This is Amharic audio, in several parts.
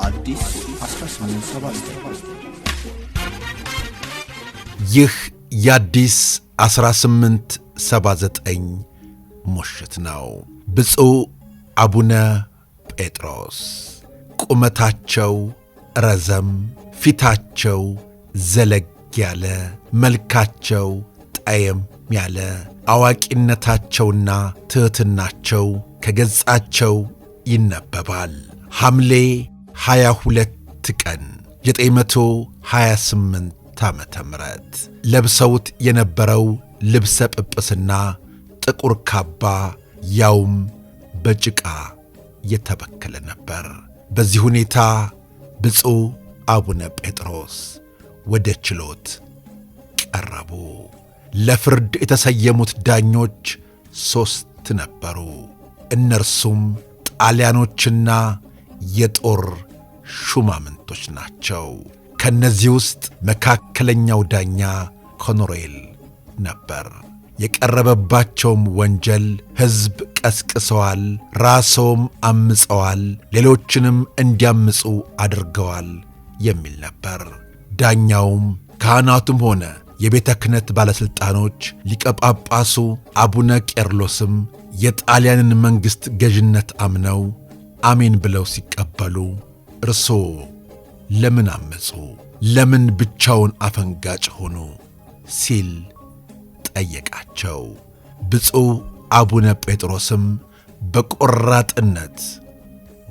አዲስ 1879 ይህ የአዲስ 1879 ሙሽት ነው። ብፁዕ አቡነ ጴጥሮስ ቁመታቸው ረዘም፣ ፊታቸው ዘለግ ያለ፣ መልካቸው ጠየም ያለ፣ አዋቂነታቸውና ትሕትናቸው ከገጻቸው ይነበባል። ሐምሌ 22 ቀን 928 ዓመተ ምህረት ለብሰውት የነበረው ልብሰ ጵጵስና ጥቁር ካባ ያውም በጭቃ የተበከለ ነበር። በዚህ ሁኔታ ብፁዕ አቡነ ጴጥሮስ ወደ ችሎት ቀረቡ። ለፍርድ የተሰየሙት ዳኞች 3 ነበሩ። እነርሱም ጣሊያኖችና የጦር ሹማምንቶች ናቸው። ከነዚህ ውስጥ መካከለኛው ዳኛ ኮኖሬል ነበር። የቀረበባቸውም ወንጀል ሕዝብ ቀስቅሰዋል፣ ራስዎም አምፀዋል፣ ሌሎችንም እንዲያምፁ አድርገዋል የሚል ነበር። ዳኛውም ካህናቱም ሆነ የቤተ ክህነት ባለሥልጣኖች ሊቀ ጳጳሱ አቡነ ቄርሎስም የጣሊያንን መንግሥት ገዥነት አምነው አሜን ብለው ሲቀበሉ እርስዎ ለምን አመፁ? ለምን ብቻውን አፈንጋጭ ሆኑ? ሲል ጠየቃቸው። ብፁዕ አቡነ ጴጥሮስም በቆራጥነት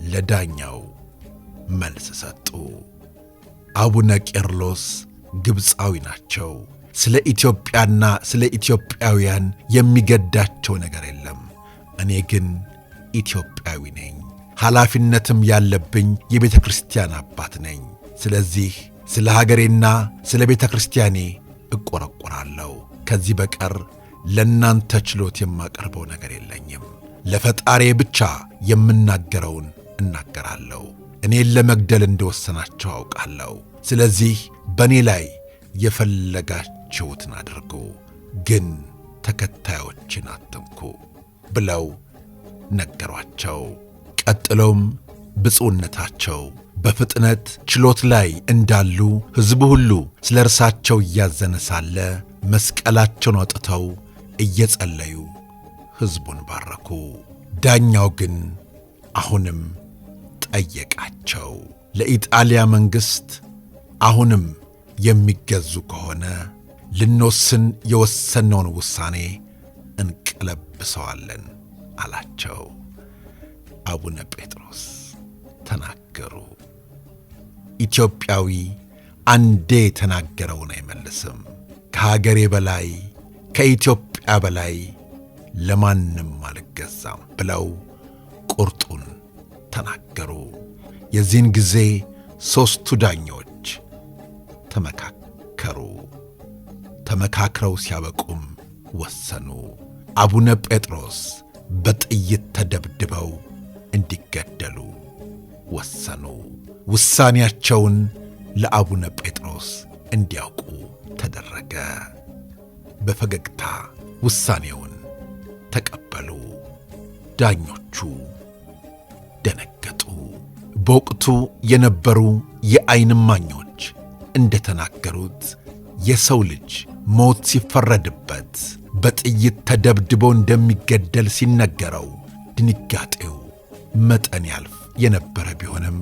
ለዳኛው መልስ ሰጡ። አቡነ ቄርሎስ ግብፃዊ ናቸው። ስለ ኢትዮጵያና ስለ ኢትዮጵያውያን የሚገዳቸው ነገር የለም። እኔ ግን ኢትዮጵያዊ ነኝ። ኃላፊነትም ያለብኝ የቤተ ክርስቲያን አባት ነኝ። ስለዚህ ስለ ሀገሬና ስለ ቤተ ክርስቲያኔ እቆረቆራለሁ። ከዚህ በቀር ለእናንተ ችሎት የማቀርበው ነገር የለኝም። ለፈጣሬ ብቻ የምናገረውን እናገራለሁ። እኔን ለመግደል እንደወሰናቸው አውቃለሁ። ስለዚህ በእኔ ላይ የፈለጋችሁትን አድርጉ፣ ግን ተከታዮችን አትንኩ ብለው ነገሯቸው። ቀጥሎም ብፁዕነታቸው በፍጥነት ችሎት ላይ እንዳሉ ሕዝቡ ሁሉ ስለ እርሳቸው እያዘነ ሳለ መስቀላቸውን አውጥተው እየጸለዩ ሕዝቡን ባረኩ። ዳኛው ግን አሁንም ጠየቃቸው። ለኢጣሊያ መንግሥት አሁንም የሚገዙ ከሆነ ልንወስን የወሰነውን ውሳኔ እንቀለብሰዋለን አላቸው። አቡነ ጴጥሮስ ተናገሩ። ኢትዮጵያዊ አንዴ የተናገረውን አይመልስም። ከሀገሬ በላይ ከኢትዮጵያ በላይ ለማንም አልገዛም ብለው ቁርጡን ተናገሩ። የዚህን ጊዜ 3ቱ ዳኞች ተመካከሩ። ተመካክረው ሲያበቁም ወሰኑ። አቡነ ጴጥሮስ በጥይት ተደብድበው እንዲገደሉ ወሰኑ። ውሳኔያቸውን ለአቡነ ጴጥሮስ እንዲያውቁ ተደረገ። በፈገግታ ውሳኔውን ተቀበሉ። ዳኞቹ ደነገጡ። በወቅቱ የነበሩ የዓይን እማኞች እንደተናገሩት የሰው ልጅ ሞት ሲፈረድበት በጥይት ተደብድቦ እንደሚገደል ሲነገረው ድንጋጤው መጠን ያልፍ የነበረ ቢሆንም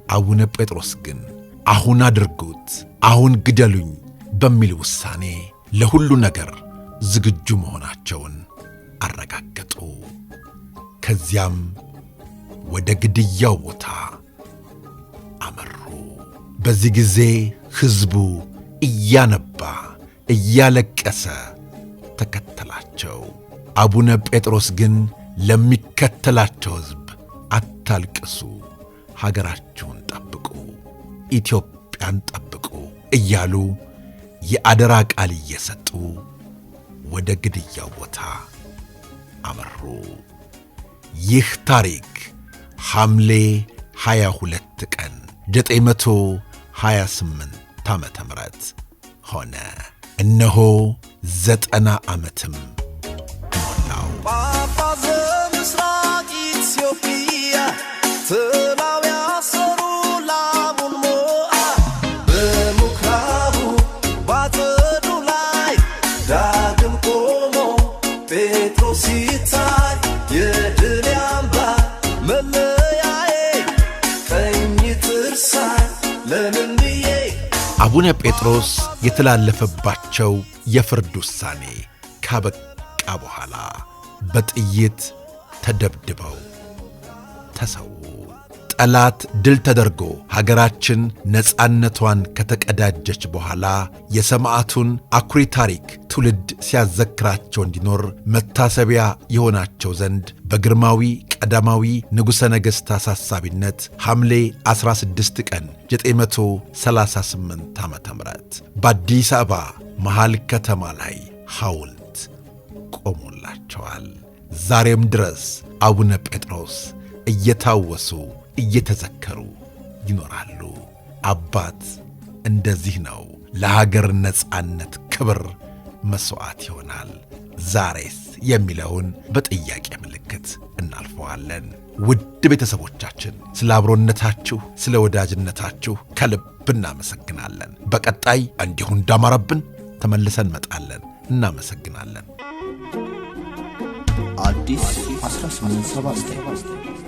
አቡነ ጴጥሮስ ግን አሁን አድርጉት፣ አሁን ግደሉኝ በሚል ውሳኔ ለሁሉ ነገር ዝግጁ መሆናቸውን አረጋገጡ። ከዚያም ወደ ግድያው ቦታ አመሩ። በዚህ ጊዜ ሕዝቡ እያነባ እያለቀሰ ተከተላቸው። አቡነ ጴጥሮስ ግን ለሚከተላቸው ሕዝብ አታልቅሱ፣ ሀገራችሁን ጠብቁ፣ ኢትዮጵያን ጠብቁ እያሉ የአደራ ቃል እየሰጡ ወደ ግድያው ቦታ አመሩ። ይህ ታሪክ ሐምሌ 22 ቀን 928 ዓመተ ምህረት ሆነ። እነሆ 90 ዓመትም ሞላው። ጳጳስ ዘምስራቅ ኢትዮጵያ ጥላው ያሰሩ ላሙን ሞአ በምኵራቡ ባጸዱ ላይ ዳግም ቆሞ ጴጥሮስ ሲታይ የድል አምባ መለያዬ ቀኝ ትርሳኝ ለምን ብዬ አቡነ ጴጥሮስ የተላለፈባቸው የፍርድ ውሳኔ ካበቃ በኋላ በጥይት ተደብድበው ተሰዉ። ጠላት ድል ተደርጎ ሀገራችን ነፃነቷን ከተቀዳጀች በኋላ የሰማዕቱን አኩሪ ታሪክ ትውልድ ሲያዘክራቸው እንዲኖር መታሰቢያ የሆናቸው ዘንድ በግርማዊ ቀዳማዊ ንጉሠ ነገሥት አሳሳቢነት ሐምሌ 16 ቀን 938 ዓ.ም በአዲስ አበባ መሃል ከተማ ላይ ሐውልት ቆሞላቸዋል። ዛሬም ድረስ አቡነ ጴጥሮስ እየታወሱ እየተዘከሩ ይኖራሉ። አባት እንደዚህ ነው ለሀገር ነፃነት ክብር መሥዋዕት ይሆናል። ዛሬስ የሚለውን በጥያቄ ምልክት እናልፈዋለን። ውድ ቤተሰቦቻችን ስለ አብሮነታችሁ፣ ስለ ወዳጅነታችሁ ከልብ እናመሰግናለን። በቀጣይ እንዲሁ እንዳማረብን ተመልሰን እንመጣለን። እናመሰግናለን። አዲስ 1879